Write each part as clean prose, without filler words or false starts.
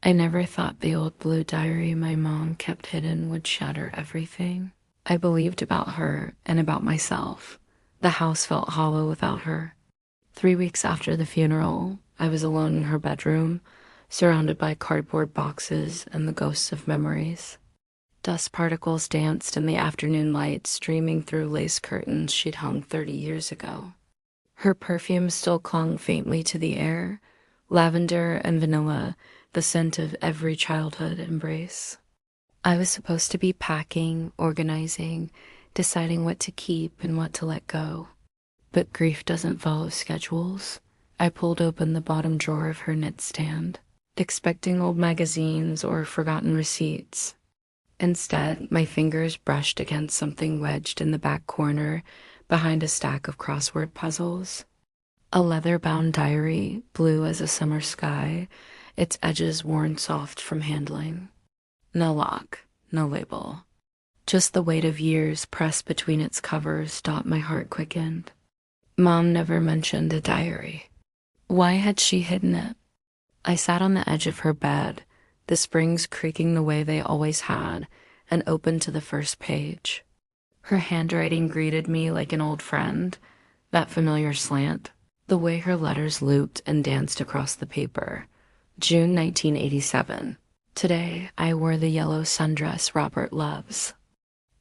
I never thought the old blue diary my mom kept hidden would shatter everything I believed about her and about myself. The house felt hollow without her. 3 weeks after the funeral, I was alone in her bedroom, surrounded by cardboard boxes and the ghosts of memories. Dust particles danced in the afternoon light, streaming through lace curtains she'd hung 30 years ago. Her perfume still clung faintly to the air, lavender and vanilla, the scent of every childhood embrace. I was supposed to be packing, organizing, deciding what to keep and what to let go. But grief doesn't follow schedules. I pulled open the bottom drawer of her knitstand, expecting old magazines or forgotten receipts. Instead, my fingers brushed against something wedged in the back corner behind a stack of crossword puzzles. A leather-bound diary, blue as a summer sky, its edges worn soft from handling. No lock, no label. Just the weight of years pressed between its covers stopped my heart quickened. Mom never mentioned a diary. Why had she hidden it? I sat on the edge of her bed, the springs creaking the way they always had, and opened to the first page. Her handwriting greeted me like an old friend, that familiar slant, the way her letters looped and danced across the paper. June 1987. Today, I wore the yellow sundress Robert loves.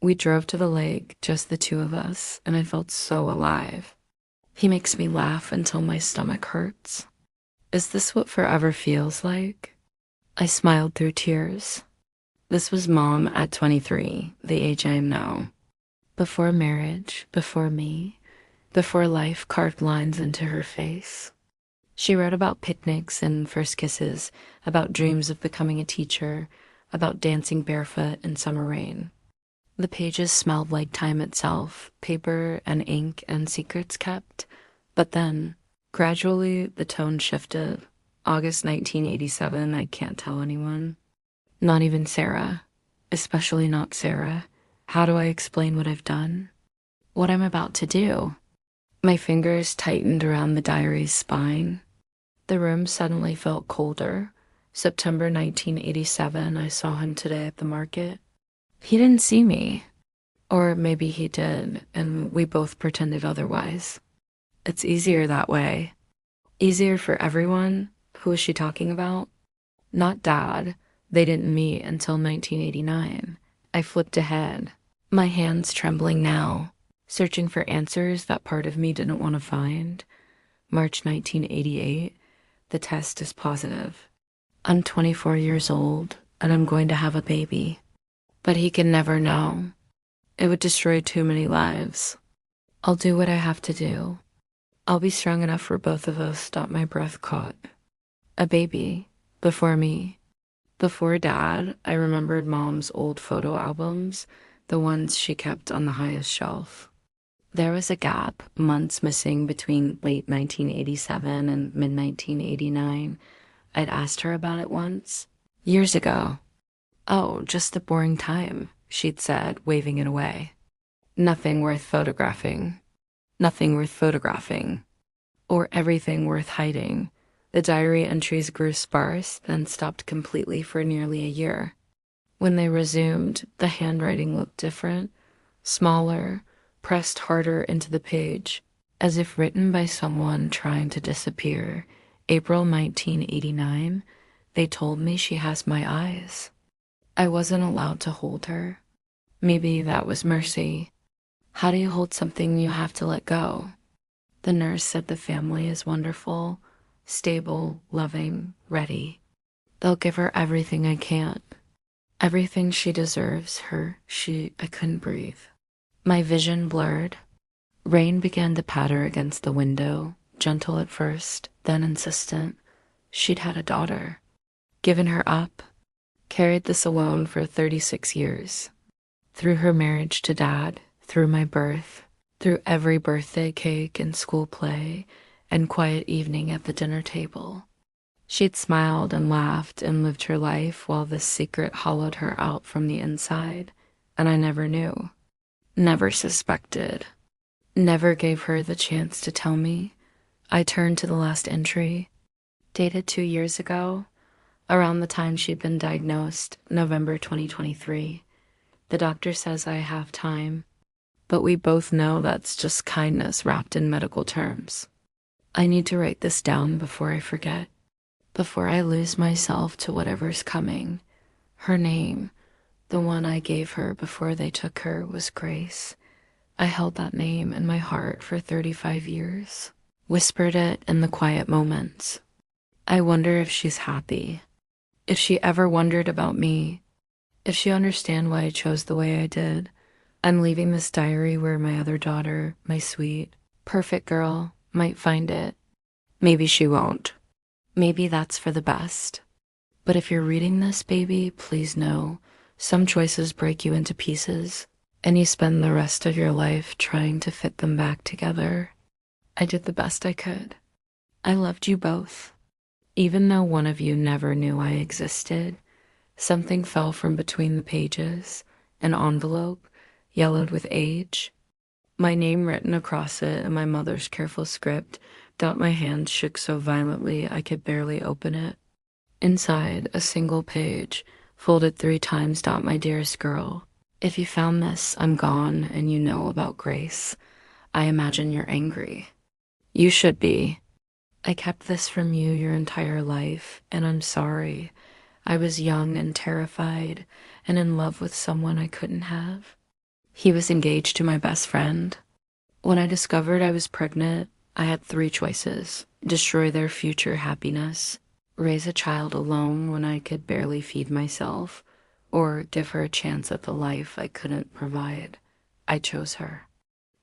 We drove to the lake, just the two of us, and I felt so alive. He makes me laugh until my stomach hurts. Is this what forever feels like? I smiled through tears. This was Mom at 23, the age I am now. Before marriage, before me, before life carved lines into her face. She wrote about picnics and first kisses, about dreams of becoming a teacher, about dancing barefoot in summer rain. The pages smelled like time itself, paper and ink and secrets kept. But then, gradually, the tone shifted. August 1987, I can't tell anyone. Not even Sarah. Especially not Sarah. How do I explain what I've done? What I'm about to do? My fingers tightened around the diary's spine. The room suddenly felt colder. September 1987, I saw him today at the market. He didn't see me. Or maybe he did, and we both pretended otherwise. It's easier that way. Easier for everyone. Who is she talking about? Not Dad. They didn't meet until 1989. I flipped ahead, my hands trembling now, searching for answers that part of me didn't want to find. March 1988. The test is positive. I'm 24 years old, and I'm going to have a baby. But he can never know. It would destroy too many lives. I'll do what I have to do. I'll be strong enough for both of us. Stop my breath caught. A baby. Before me. Before Dad, I remembered Mom's old photo albums, the ones she kept on the highest shelf. There was a gap, months missing between late 1987 and mid-1989. I'd asked her about it once. Years ago. Oh, just a boring time, she'd said, waving it away. Nothing worth photographing. Nothing worth photographing. Or everything worth hiding. The diary entries grew sparse, then stopped completely for nearly a year. When they resumed, the handwriting looked different, smaller, pressed harder into the page, as if written by someone trying to disappear. April 1989, they told me she has my eyes. I wasn't allowed to hold her. Maybe that was mercy. How do you hold something you have to let go? The nurse said the family is wonderful, stable, loving, ready. They'll give her everything I can't. Everything she deserves, I couldn't breathe. My vision blurred. Rain began to patter against the window, gentle at first, then insistent. She'd had a daughter. Given her up. Carried this alone for 36 years. Through her marriage to Dad, through my birth, through every birthday cake and school play, and quiet evening at the dinner table. She'd smiled and laughed and lived her life while this secret hollowed her out from the inside, and I never knew, never suspected, never gave her the chance to tell me. I turned to the last entry. Dated 2 years ago, around the time she'd been diagnosed, November 2023. The doctor says I have time, but we both know that's just kindness wrapped in medical terms. I need to write this down before I forget, before I lose myself to whatever's coming. Her name, the one I gave her before they took her, was Grace. I held that name in my heart for 35 years, whispered it in the quiet moments. I wonder if she's happy, if she ever wondered about me, if she understand why I chose the way I did. I'm leaving this diary where my other daughter, my sweet, perfect girl, might find it. Maybe she won't. Maybe that's for the best. But if you're reading this, baby, please know some choices break you into pieces, and you spend the rest of your life trying to fit them back together. I did the best I could. I loved you both. Even though one of you never knew I existed, something fell from between the pages, an envelope, yellowed with age. My name written across it in my mother's careful script, that my hand shook so violently I could barely open it. Inside, a single page, folded 3 times. My dearest girl, if you found this, I'm gone, and you know about Grace. I imagine you're angry. You should be. I kept this from you your entire life, and I'm sorry. I was young and terrified, and in love with someone I couldn't have. He was engaged to my best friend. When I discovered I was pregnant, I had 3 choices: destroy their future happiness, raise a child alone when I could barely feed myself, or give her a chance at the life I couldn't provide. I chose her.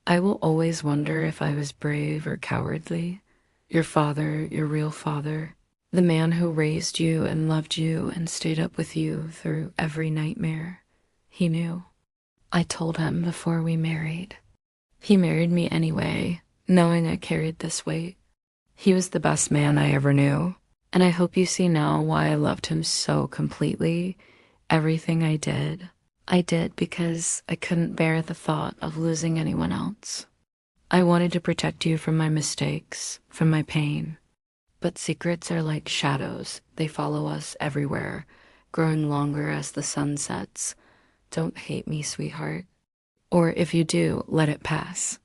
I will always wonder if I was brave or cowardly. Your father, your real father, the man who raised you and loved you and stayed up with you through every nightmare, he knew. I told him before we married. He married me anyway, knowing I carried this weight. He was the best man I ever knew, and I hope you see now why I loved him so completely. Everything I did because I couldn't bear the thought of losing anyone else. I wanted to protect you from my mistakes, from my pain. But secrets are like shadows. They follow us everywhere, growing longer as the sun sets. Don't hate me, sweetheart. Or if you do, let it pass.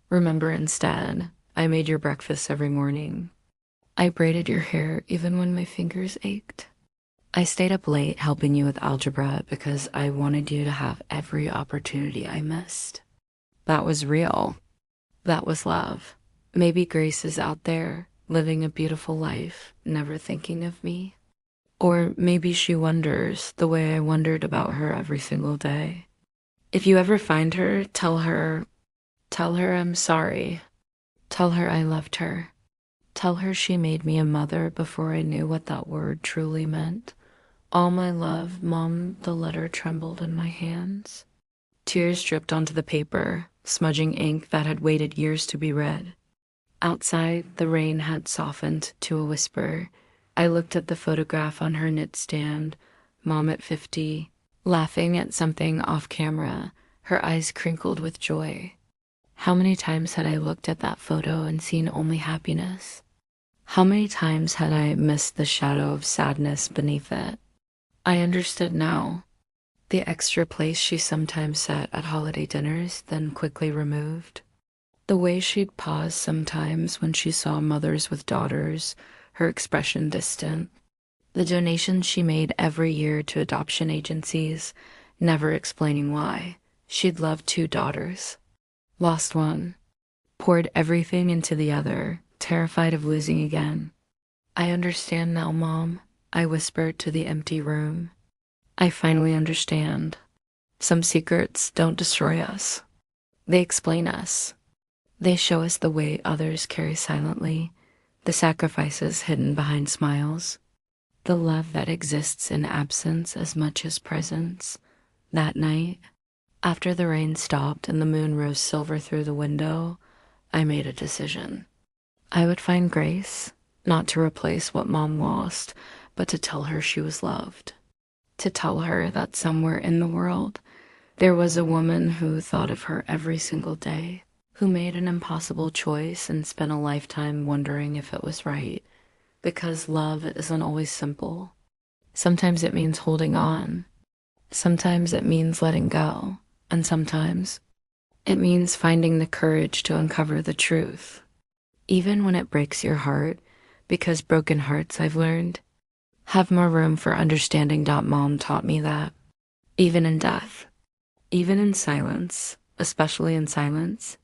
Remember instead, I made your breakfast every morning. I braided your hair even when my fingers ached. I stayed up late helping you with algebra because I wanted you to have every opportunity I missed. That was real. That was love. Maybe Grace is out there, living a beautiful life, never thinking of me. Or maybe she wonders the way I wondered about her every single day. If you ever find her, tell her I'm sorry. Tell her I loved her. Tell her she made me a mother before I knew what that word truly meant. All my love, Mom. The letter trembled in my hands. Tears dripped onto the paper, smudging ink that had waited years to be read. Outside, the rain had softened to a whisper. I looked at the photograph on her nightstand, Mom at 50, laughing at something off camera, her eyes crinkled with joy. How many times had I looked at that photo and seen only happiness? How many times had I missed the shadow of sadness beneath it? I understood now. The extra place she sometimes sat at holiday dinners, then quickly removed. The way she'd pause sometimes when she saw mothers with daughters, her expression distant. The donations she made every year to adoption agencies, never explaining why. She'd loved 2 daughters. Lost one. Poured everything into the other, terrified of losing again. I understand now, Mom, I whispered to the empty room. I finally understand. Some secrets don't destroy us. They explain us. They show us the weight others carry silently, the sacrifices hidden behind smiles, the love that exists in absence as much as presence. That night, after the rain stopped and the moon rose silver through the window, I made a decision. I would find Grace, not to replace what Mom lost, but to tell her she was loved. To tell her that somewhere in the world, there was a woman who thought of her every single day, who made an impossible choice and spent a lifetime wondering if it was right, because love isn't always simple. Sometimes it means holding on. Sometimes it means letting go. And sometimes it means finding the courage to uncover the truth. Even when it breaks your heart, because broken hearts, I've learned, have more room for understanding. Mom taught me that. Even in death, even in silence, especially in silence,